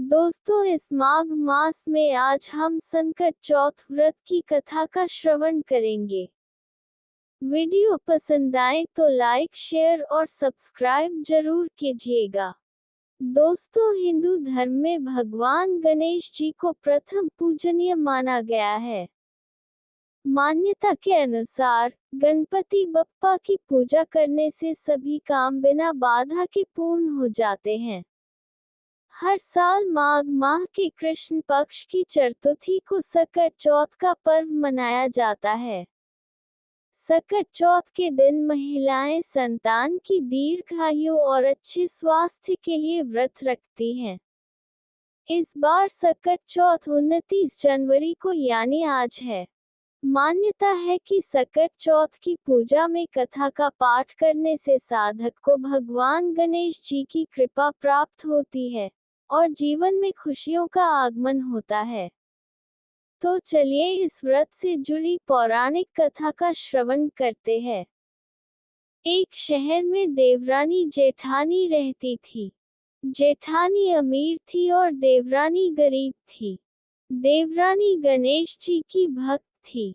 दोस्तों, इस माघ मास में आज हम संकट चौथ व्रत की कथा का श्रवण करेंगे। वीडियो पसंद आए तो लाइक, शेयर और सब्सक्राइब जरूर कीजिएगा। दोस्तों, हिंदू धर्म में भगवान गणेश जी को प्रथम पूजनीय माना गया है। मान्यता के अनुसार गणपति बप्पा की पूजा करने से सभी काम बिना बाधा के पूर्ण हो जाते हैं। हर साल माघ माह के कृष्ण पक्ष की चतुर्थी को सकट चौथ का पर्व मनाया जाता है। सकट चौथ के दिन महिलाएं संतान की दीर्घायु और अच्छे स्वास्थ्य के लिए व्रत रखती हैं। इस बार सकट चौथ 29 जनवरी को यानी आज है। मान्यता है कि सकट चौथ की पूजा में कथा का पाठ करने से साधक को भगवान गणेश जी की कृपा प्राप्त होती है और जीवन में खुशियों का आगमन होता है। तो चलिए इस व्रत से जुड़ी पौराणिक कथा का श्रवण करते हैं। एक शहर में देवरानी जेठानी रहती थी। जेठानी अमीर थी और देवरानी गरीब थी। देवरानी गणेश जी की भक्त थी।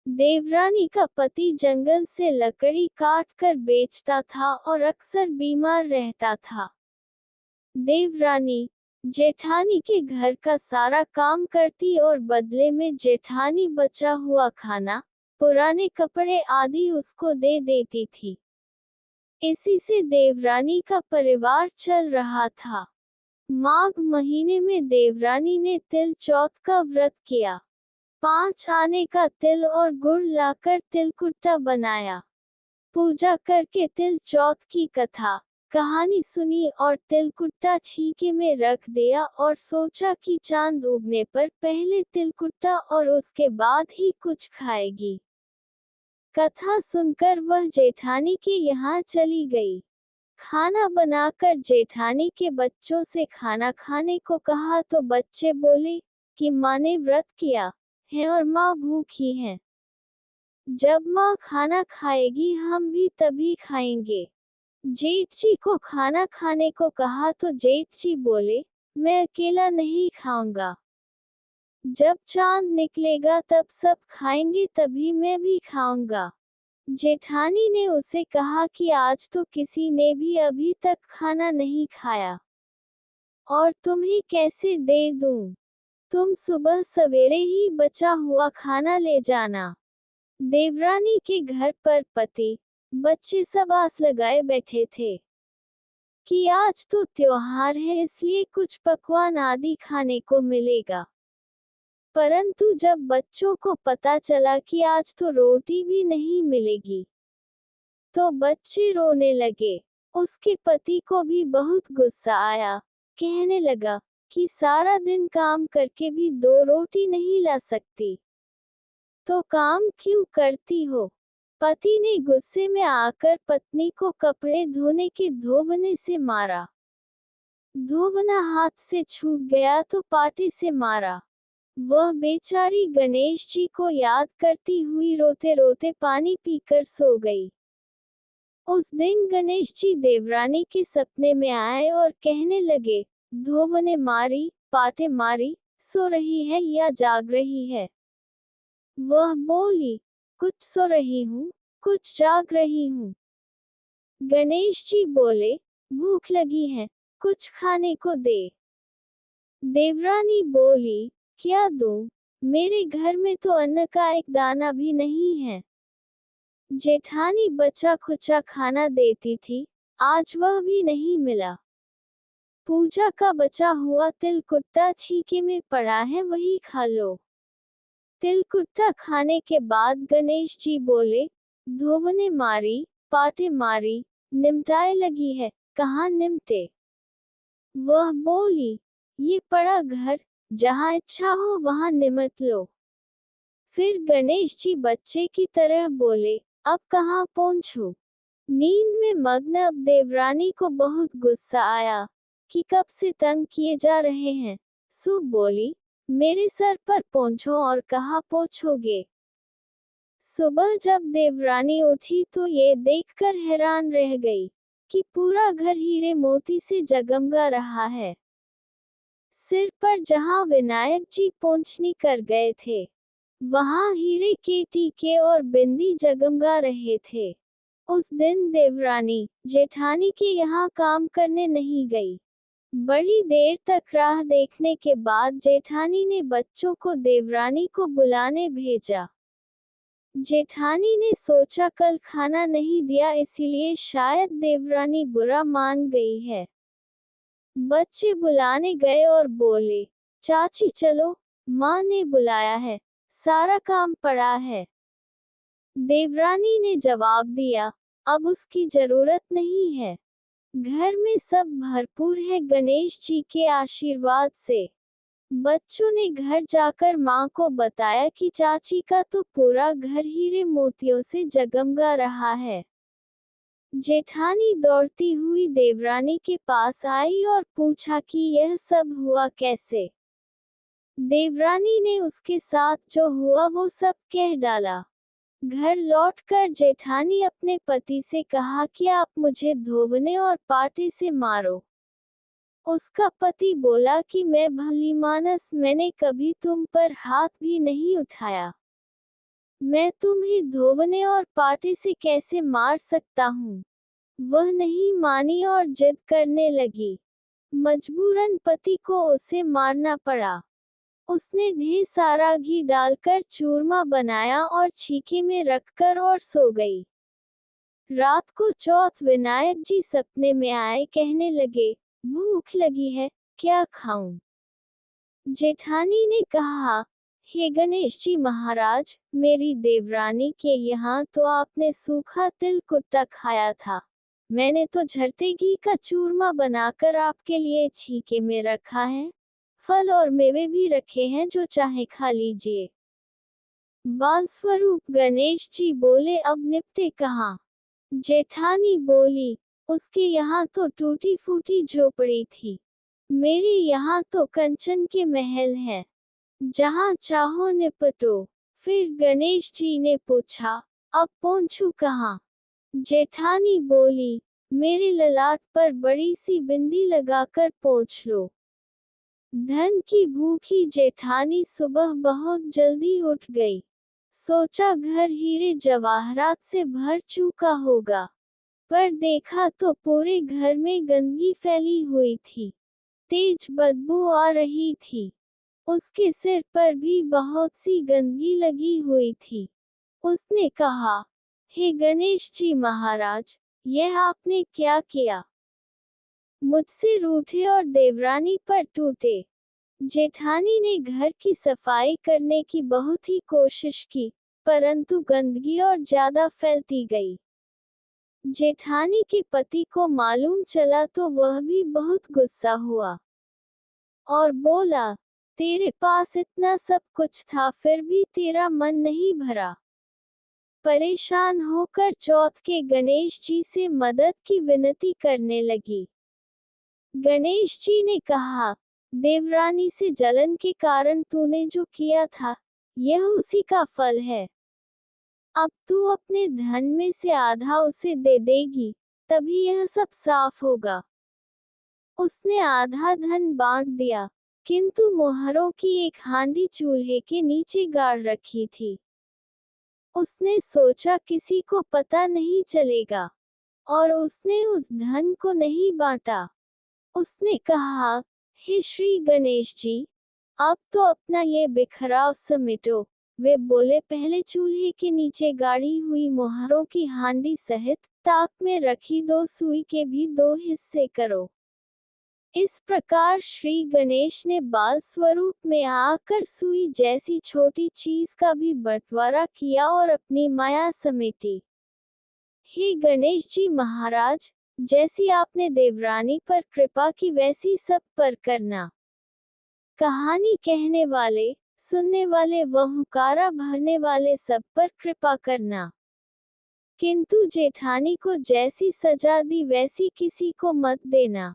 देवरानी का पति जंगल से लकड़ी काट कर बेचता था और अक्सर बीमार रहता था। देवरानी जेठानी के घर का सारा काम करती और बदले में जेठानी बचा हुआ खाना, पुराने कपड़े आदि उसको दे देती थी। इसी से देवरानी का परिवार चल रहा था। माघ महीने में देवरानी ने तिल चौथ का व्रत किया। 5 आने का तिल और गुड़ लाकर तिलकुट्टा बनाया। पूजा करके तिल चौथ की कथा कहानी सुनी और तिलकुट्टा छीके में रख दिया और सोचा कि चांद उगने पर पहले तिलकुट्टा और उसके बाद ही कुछ खाएगी। कथा सुनकर वह जेठानी के यहाँ चली गई। खाना बनाकर जेठानी के बच्चों से खाना खाने को कहा तो बच्चे बोले कि माँ ने व्रत किया है और माँ भूखी है। जब माँ खाना खाएगी हम भी तभी खाएंगे। जेठ जी को खाना खाने को कहा तो जेठ जी बोले, मैं अकेला नहीं खाऊंगा। जब चांद निकलेगा तब सब खाएंगे तभी मैं भी खाऊंगा। जेठानी ने उसे कहा कि आज तो किसी ने भी अभी तक खाना नहीं खाया और तुम्हें कैसे दे दूं? तुम सुबह सवेरे ही बचा हुआ खाना ले जाना। देवरानी के घर पर पति बच्चे सब आस लगाए बैठे थे कि आज तो त्योहार है इसलिए कुछ पकवान आदि खाने को मिलेगा। परंतु जब बच्चों को पता चला कि आज तो रोटी भी नहीं मिलेगी तो बच्चे रोने लगे। उसके पति को भी बहुत गुस्सा आया। कहने लगा कि सारा दिन काम करके भी 2 रोटी नहीं ला सकती तो काम क्यों करती हो? पति ने गुस्से में आकर पत्नी को कपड़े धोने के धोबने से मारा। धोबना हाथ से छूट गया तो पाटे से मारा। वह बेचारी गणेश जी को याद करती हुई रोते रोते पानी पीकर सो गई। उस दिन गणेश जी देवरानी के सपने में आए और कहने लगे, धोबने मारी, पाटे मारी, सो रही है या जाग रही है? वह बोली, कुछ सो रही हूँ, कुछ जाग रही हूँ। गणेश जी बोले, भूख लगी है, कुछ खाने को दे। देवरानी बोली, क्या दूं? मेरे घर में तो अन्न का एक दाना भी नहीं है। जेठानी बचा खुचा खाना देती थी, आज वह भी नहीं मिला। पूजा का बचा हुआ तिलकुट्टा छीके में पड़ा है, वही खा लो। तिलकुट्टा खाने के बाद गणेश जी बोले, धोबने मारी, पाटे मारी, निमटाए लगी है, कहाँ निमटे? वह बोली, ये पड़ा घर, जहाँ इच्छा हो वहाँ निमट लो। फिर गणेश जी बच्चे की तरह बोले, अब कहाँ पहुँचूं? नींद में मग्न अब देवरानी को बहुत गुस्सा आया कि कब से तंग किए जा रहे हैं। सो बोली, मेरे सर पर पोंछो और कहाँ पोंछोगे? सुबह जब देवरानी उठी तो ये देखकर हैरान रह गई कि पूरा घर हीरे मोती से जगमगा रहा है। सिर पर जहां विनायक जी पोंछनी कर गए थे, वहां हीरे के टीके और बिंदी जगमगा रहे थे। उस दिन देवरानी जेठानी के यहाँ काम करने नहीं गई। बड़ी देर तक राह देखने के बाद जेठानी ने बच्चों को देवरानी को बुलाने भेजा। जेठानी ने सोचा कल खाना नहीं दिया इसीलिए शायद देवरानी बुरा मान गई है। बच्चे बुलाने गए और बोले, चाची चलो, माँ ने बुलाया है, सारा काम पड़ा है। देवरानी ने जवाब दिया, अब उसकी जरूरत नहीं है, घर में सब भरपूर है गणेश जी के आशीर्वाद से। बच्चों ने घर जाकर माँ को बताया कि चाची का तो पूरा घर हीरे मोतियों से जगमगा रहा है। जेठानी दौड़ती हुई देवरानी के पास आई और पूछा कि यह सब हुआ कैसे। देवरानी ने उसके साथ जो हुआ वो सब कह डाला। घर लौटकर जेठानी अपने पति से कहा कि आप मुझे धोबने और पाटे से मारो। उसका पति बोला कि मैं भलीमानस, मैंने कभी तुम पर हाथ भी नहीं उठाया, मैं तुम्हें धोबने और पाटे से कैसे मार सकता हूँ। वह नहीं मानी और जिद करने लगी। मजबूरन पति को उसे मारना पड़ा। उसने ढेर सारा घी डालकर चूरमा बनाया और छीके में रखकर और सो गई। रात को चौथ विनायक जी सपने में आए, कहने लगे, भूख लगी है, क्या खाऊं? जेठानी ने कहा, हे गणेश जी महाराज, मेरी देवरानी के यहाँ तो आपने सूखा तिल कुट्टा खाया था, मैंने तो झरते घी का चूरमा बनाकर आपके लिए छीके में रखा है, फल और मेवे भी रखे हैं, जो चाहे खा लीजिए। बाल स्वरूप गणेश जी बोले, अब निपटे कहाँ? जेठानी बोली, उसके यहाँ तो टूटी फूटी झोपड़ी थी, मेरे यहाँ तो कंचन के महल हैं, जहाँ चाहो निपटो। फिर गणेश जी ने पूछा, अब पोंछू कहाँ? जेठानी बोली, मेरे ललाट पर बड़ी सी बिंदी लगाकर पोंछ लो। धन की भूखी जेठानी सुबह बहुत जल्दी उठ गई। सोचा घर हीरे जवाहरात से भर चुका होगा, पर देखा तो पूरे घर में गंदगी फैली हुई थी, तेज बदबू आ रही थी। उसके सिर पर भी बहुत सी गंदगी लगी हुई थी। उसने कहा, हे गणेश जी महाराज, यह आपने क्या किया? मुझसे रूठे और देवरानी पर टूटे। जेठानी ने घर की सफाई करने की बहुत ही कोशिश की, परंतु गंदगी और ज्यादा फैलती गई। जेठानी के पति को मालूम चला तो वह भी बहुत गुस्सा हुआ और बोला, तेरे पास इतना सब कुछ था फिर भी तेरा मन नहीं भरा। परेशान होकर चौथ के गणेश जी से मदद की विनती करने लगी। गणेश जी ने कहा, देवरानी से जलन के कारण तूने जो किया था, यह उसी का फल है। अब तू अपने धन में से आधा उसे दे देगी, तभी यह सब साफ होगा। उसने आधा धन बांट दिया, किंतु मोहरों की एक हांडी चूल्हे के नीचे गाड़ रखी थी। उसने सोचा किसी को पता नहीं चलेगा, और उसने उस धन को नहीं बांटा। उसने कहा, हे श्री गणेश जी, अब तो अपना ये बिखराव समेटो। वे बोले, पहले चूल्हे के नीचे गाड़ी हुई मोहरों की हांडी सहित ताक में रखी 2 सुई के भी 2 हिस्से करो। इस प्रकार श्री गणेश ने बाल स्वरूप में आकर सुई जैसी छोटी चीज का भी बंटवारा किया और अपनी माया समेटी। हे गणेश जी महाराज, जैसी आपने देवरानी पर कृपा की वैसी सब पर करना। कहानी कहने वाले, सुनने वाले व हुंकारा भरने वाले सब पर कृपा करना, किंतु जेठानी को जैसी सजा दी वैसी किसी को मत देना।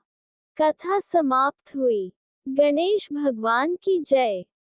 कथा समाप्त हुई। गणेश भगवान की जय।